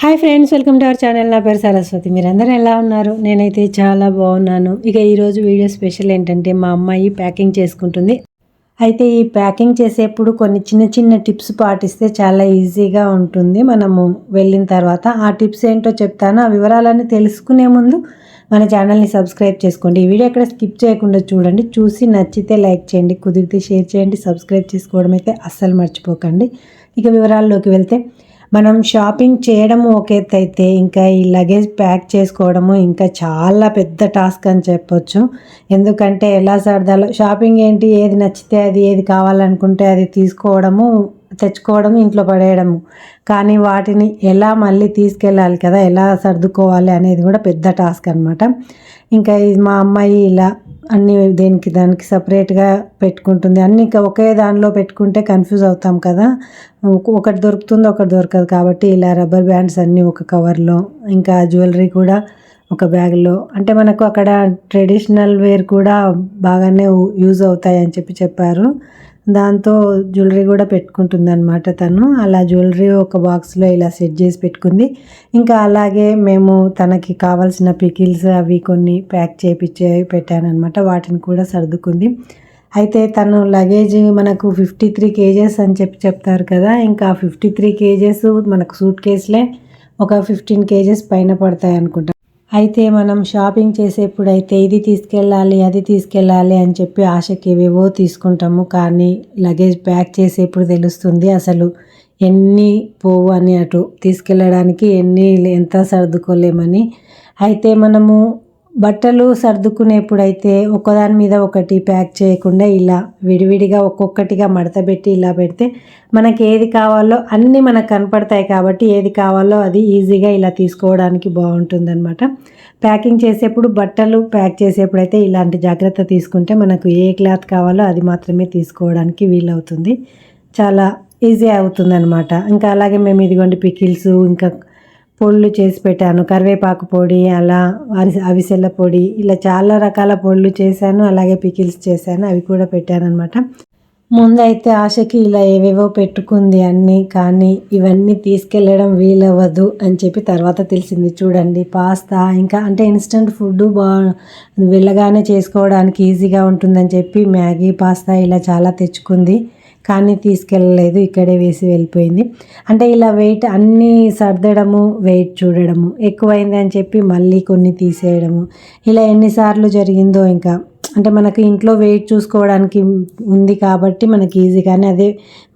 Hi friends, welcome to our channel. నా పేరు సరస్వతి. మీరందరూ ఎలా ఉన్నారు? నేనైతే చాలా బాగున్నాను. ఇక ఈరోజు వీడియో స్పెషల్ ఏంటంటే మా అమ్మాయి ప్యాకింగ్ చేసుకుంటుంది. అయితే ఈ ప్యాకింగ్ చేసేప్పుడు కొన్ని చిన్న చిన్న టిప్స్ పాటిస్తే చాలా ఈజీగా ఉంటుంది. మనము వెళ్ళిన తర్వాత ఆ టిప్స్ ఏంటో చెప్తాను. ఆ వివరాలన్నీ తెలుసుకునే ముందు మన ఛానల్ని సబ్స్క్రైబ్ చేసుకోండి. ఈ వీడియో ఎక్కడ స్కిప్ చేయకుండా చూడండి. చూసి నచ్చితే లైక్ చేయండి, కుదిరితే షేర్ చేయండి. సబ్స్క్రైబ్ చేసుకోవడం అయితే అస్సలు మర్చిపోకండి. ఇక వివరాల్లోకి వెళ్తే, మనం షాపింగ్ చేయడము ఒక ఎత్తు అయితే ఇంకా ఈ లగేజ్ ప్యాక్ చేసుకోవడము ఇంకా చాలా పెద్ద టాస్క్ అని చెప్పొచ్చు. ఎందుకంటే ఎలా సర్దాలో, షాపింగ్ ఏంటి, ఏది నచ్చితే అది, ఏది కావాలనుకుంటే అది తీసుకోవడము, తెచ్చుకోవడము, ఇంట్లో పడేయడము. కానీ వాటిని ఎలా మళ్ళీ తీసుకెళ్ళాలి కదా, ఎలా సర్దుకోవాలి అనేది కూడా పెద్ద టాస్క్ అనమాట. ఇంకా మా అమ్మాయి ఇలా అన్నీ దేనికి దానికి సపరేట్గా పెట్టుకుంటుంది. అన్నీ ఇంకా ఒకే దానిలో పెట్టుకుంటే కన్ఫ్యూజ్ అవుతాం కదా, ఒకటి దొరుకుతుంది ఒకటి దొరకదు. కాబట్టి ఇలా రబ్బర్ బ్యాండ్స్ అన్నీ ఒక కవర్లో, ఇంకా జ్యువెలరీ కూడా ఒక బ్యాగ్లో, అంటే మనకు అక్కడ ట్రెడిషనల్ వేర్ కూడా బాగానే యూజ్ అవుతాయి అని చెప్పారు. దాంతో జ్యువెలరీ కూడా పెట్టుకుంటుంది అనమాట తను. అలా జ్యువెలరీ ఒక బాక్స్లో ఇలా సెట్ చేసి పెట్టుకుంది. ఇంకా అలాగే మేము తనకి కావాల్సిన పికిల్స్ అవి కొన్ని ప్యాక్ చేయించి పెట్టానమాట. వాటిని కూడా సర్దుకుంది. అయితే తను లగేజ్ మనకు 53 kgs అని చెప్తారు కదా, ఇంకా 53 kgs మనకు సూట్ కేసులే ఒక 15 kgs పైన పడతాయి అనుకుంటా. అయితే మనం షాపింగ్ చేసేప్పుడు అయితే ఇది తీసుకెళ్ళాలి, అది తీసుకెళ్ళాలి అని చెప్పి ఆశకి ఏవేవో తీసుకుంటాము. కానీ లగేజ్ ప్యాక్ చేసేప్పుడు తెలుస్తుంది అసలు ఎన్ని పోవు అని, అటు తీసుకెళ్ళడానికి ఎంత సర్దుకోలేమని. అయితే మనము బట్టలు సర్దుకునేప్పుడైతే ఒకదాని మీద ఒకటి ప్యాక్ చేయకుండా ఇలా విడివిడిగా ఒక్కొక్కటిగా మడతపెట్టి ఇలా పెడితే మనకి ఏది కావాలో అన్నీ మనకు కనపడతాయి. కాబట్టి ఏది కావాలో అది ఈజీగా ఇలా తీసుకోవడానికి బాగుంటుంది అనమాట. ప్యాకింగ్ చేసేప్పుడు, బట్టలు ప్యాక్ చేసేప్పుడు అయితే ఇలాంటి జాగ్రత్త తీసుకుంటే మనకు ఏ క్లాత్ కావాలో అది మాత్రమే తీసుకోవడానికి వీలవుతుంది. చాలా ఈజీ అవుతుంది అనమాట. ఇంకా అలాగే మేము ఇదిగోండి పికిల్స్, ఇంకా పొళ్ళు చేసి పెట్టాను. కరివేపాకు పొడి, అలా అవిసెల పొడి, ఇలా చాలా రకాల పొళ్ళు చేశాను. అలాగే పికిల్స్ చేశాను, అవి కూడా పెట్టాను అనమాట. ముందైతే ఆశకి ఇలా ఏవేవో పెట్టుకుంది అన్నీ, కానీ ఇవన్నీ తీసుకెళ్ళడం వీలవ్వదు అని చెప్పి తర్వాత తెలిసింది. చూడండి, పాస్తా ఇంకా అంటే ఇన్స్టెంట్ ఫుడ్ వెళ్ళగానే చేసుకోవడానికి ఈజీగా ఉంటుందని చెప్పి మ్యాగీ, పాస్తా ఇలా చాలా తెచ్చుకుంది. కానీ తీసుకెళ్ళలేదు, ఇక్కడే వేసి వెళ్ళిపోయింది. అంటే ఇలా వెయిట్ అన్నీ సర్దడము, వెయిట్ చూడడము ఎక్కువైంది అని చెప్పి మళ్ళీ కొన్ని తీసేయడము, ఇలా ఎన్నిసార్లు జరిగిందో. ఇంకా అంటే మనకి ఇంట్లో వెయిట్ చూసుకోవడానికి ఉంది కాబట్టి మనకి ఈజీ, కానీ అదే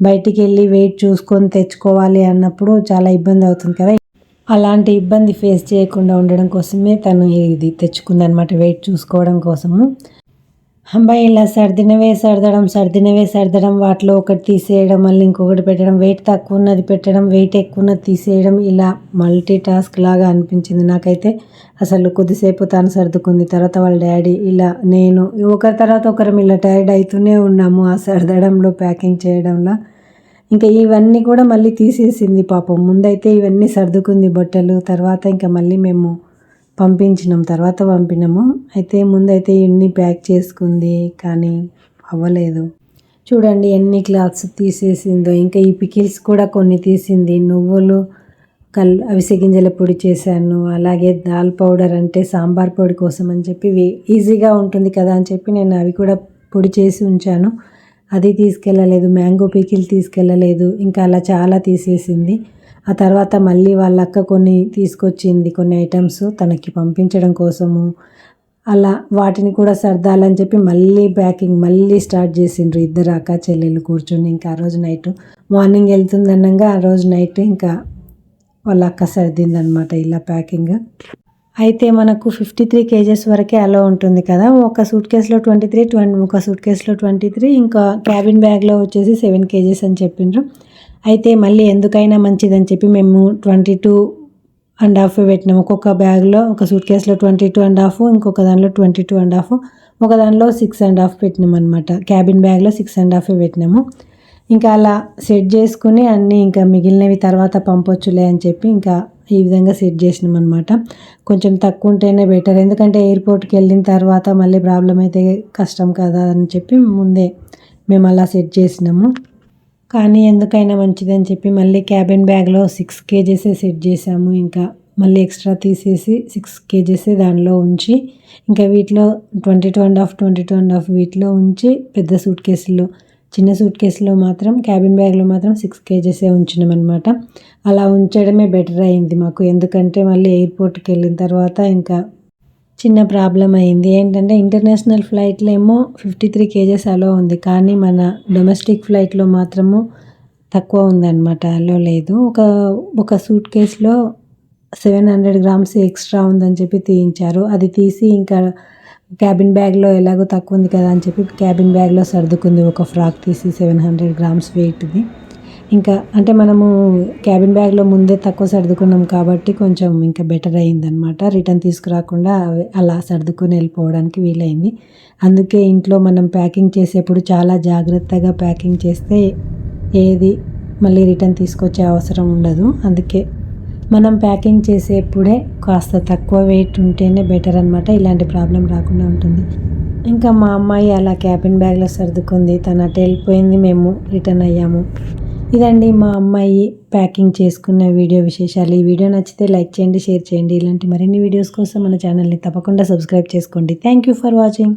బయటికి వెళ్ళి వెయిట్ చూసుకొని తెచ్చుకోవాలి అన్నప్పుడు చాలా ఇబ్బంది అవుతుంది కదా. అలాంటి ఇబ్బంది ఫేస్ చేయకుండా ఉండడం కోసమే తను ఇది తెచ్చుకుందనమాట, వెయిట్ చూసుకోవడం కోసము. అబ్బాయి ఇలా సర్దినవే సర్దడం, వాటిలో ఒకటి తీసేయడం, మళ్ళీ ఇంకొకటి పెట్టడం, వెయిట్ తక్కువ ఉన్నది పెట్టడం, వెయిట్ ఎక్కువ ఉన్నది తీసేయడం, ఇలా మల్టీ టాస్క్ లాగా అనిపించింది నాకైతే. అసలు కొద్దిసేపు తను సర్దుకుంది, తర్వాత వాళ్ళ డాడీ, ఇలా నేను, ఒకరి తర్వాత ఒకరం ఇలా టైర్డ్ అవుతూనే ఉన్నాము ఆ సర్దడంలో, ప్యాకింగ్ చేయడంలో. ఇంకా ఇవన్నీ కూడా మళ్ళీ తీసేసింది పాపం. ముందైతే ఇవన్నీ సర్దుకుంది బట్టలు, తర్వాత ఇంకా మళ్ళీ మేము తర్వాత పంపినాము. అయితే ముందైతే ఇన్ని ప్యాక్ చేసుకుంది, కానీ అవ్వలేదు. చూడండి ఎన్ని క్లాత్స్ తీసేసిందో. ఇంకా ఈ పికిల్స్ కూడా కొన్ని తీసింది. నువ్వులు, అవిసె గింజల పొడి చేశాను. అలాగే దాల్ పౌడర్, అంటే సాంబార్ పొడి కోసం అని చెప్పి ఈజీగా ఉంటుంది కదా అని చెప్పి నేను అవి కూడా పొడి చేసి ఉంచాను. అది తీసుకెళ్ళలేదు. Mango pickle తీసుకెళ్ళలేదు. ఇంకా అలా చాలా తీసేసింది. ఆ తర్వాత మళ్ళీ వాళ్ళ అక్క కొన్ని తీసుకొచ్చింది, కొన్ని ఐటమ్స్ తనకి పంపించడం కోసము. అలా వాటిని కూడా సర్దాలని చెప్పి మళ్ళీ ప్యాకింగ్ మళ్ళీ స్టార్ట్ చేసిండ్రు ఇద్దరు అక్క చెల్లెలు కూర్చొని. ఇంకా ఆ రోజు నైట్, మార్నింగ్ వెళ్తుందనగా ఆ రోజు నైట్ ఇంకా వాళ్ళ అక్క సర్దిందనమాట ఇలా ప్యాకింగ్. అయితే మనకు 53 kgs వరకే అలా ఉంటుంది కదా. ఒక సూట్ కేసులో 23, ఒక సూట్ కేసులో 23, ఇంకా క్యాబిన్ బ్యాగ్లో వచ్చేసి 7 kgs అని చెప్పిండ్రు. అయితే మళ్ళీ ఎందుకైనా మంచిదని చెప్పి మేము 22.5 పెట్టినాము. ఒక్కొక్క బ్యాగ్లో, ఒక సూట్ కేసులో 22.5, ఇంకొక దానిలో 22.5, ఒక దానిలో 6.5 పెట్టినాం అనమాట. క్యాబిన్ బ్యాగ్లో 6.5 పెట్టినాము. ఇంకా అలా సెట్ చేసుకుని అన్నీ ఇంకా మిగిలినవి తర్వాత పంపొచ్చులే అని చెప్పి ఇంకా ఈ విధంగా సెట్ చేసినాం అనమాట. కొంచెం తక్కువ ఉంటేనే బెటర్, ఎందుకంటే ఎయిర్పోర్ట్కి వెళ్ళిన తర్వాత మళ్ళీ ప్రాబ్లం అయితే కష్టం కదా అని చెప్పి ముందే మేము అలా సెట్ చేసినాము. కానీ ఎందుకైనా మంచిదని చెప్పి మళ్ళీ క్యాబిన్ బ్యాగ్లో 6 కేజెసే సెట్ చేసాము. ఇంకా మళ్ళీ ఎక్స్ట్రా తీసేసి 6 కేజెసే దానిలో ఉంచి ఇంకా వీటిలో 22.5 వీటిలో ఉంచి పెద్ద సూట్ కేసులో చిన్న సూట్ కేసులో మాత్రం క్యాబిన్ బ్యాగ్లో మాత్రం 6 కేజెసే ఉంచినామన్నమాట. అలా ఉంచడమే బెటర్ అయింది మాకు. ఎందుకంటే మళ్ళీ ఎయిర్పోర్ట్కి వెళ్ళిన తర్వాత ఇంకా చిన్న ప్రాబ్లం అయింది. ఏంటంటే ఇంటర్నేషనల్ ఫ్లైట్లో ఏమో 53 కేజెస్ అలో ఉంది. కానీ మన డొమెస్టిక్ ఫ్లైట్లో మాత్రము తక్కువ ఉందన్నమాట, అలో లేదు. ఒక సూట్ కేసులో 700 గ్రామ్స్ ఎక్స్ట్రా ఉందని చెప్పి తీయించారు. అది తీసి ఇంకా క్యాబిన్ బ్యాగ్లో ఎలాగో తక్కువ ఉంది కదా అని చెప్పి క్యాబిన్ బ్యాగ్లో సర్దుకుంది. ఒక ఫ్రాక్ తీసి 700 గ్రామ్స్ వెయిట్ది. ఇంకా అంటే మనము క్యాబిన్ బ్యాగ్లో ముందే తక్కువ సర్దుకున్నాం కాబట్టి కొంచెం ఇంకా బెటర్ అయిందనమాట. రిటర్న్ తీసుకురాకుండా అలా సర్దుకొని వెళ్ళిపోవడానికి వీలైంది. అందుకే ఇంట్లో మనం ప్యాకింగ్ చేసేప్పుడు చాలా జాగ్రత్తగా ప్యాకింగ్ చేస్తే ఏది మళ్ళీ రిటర్న్ తీసుకొచ్చే అవసరం ఉండదు. అందుకే మనం ప్యాకింగ్ చేసేప్పుడే కాస్త తక్కువ వెయిట్ ఉంటేనే బెటర్ అనమాట. ఇలాంటి ప్రాబ్లం రాకుండా ఉంటుంది. ఇంకా మా అమ్మాయి అలా క్యాబిన్ బ్యాగ్లో సర్దుకుంది. తను అటు వెళ్ళిపోయింది, మేము రిటర్న్ అయ్యాము. ఇదండి మా అమ్మాయి ప్యాకింగ్ చేసుకున్న వీడియో విశేషాలు. ఈ వీడియో నచ్చితే లైక్ చేయండి, షేర్ చేయండి. ఇలాంటి మరిన్ని వీడియోస్ కోసం మన ఛానల్ని తప్పకుండా సబ్స్క్రైబ్ చేసుకోండి. Thank you for watching.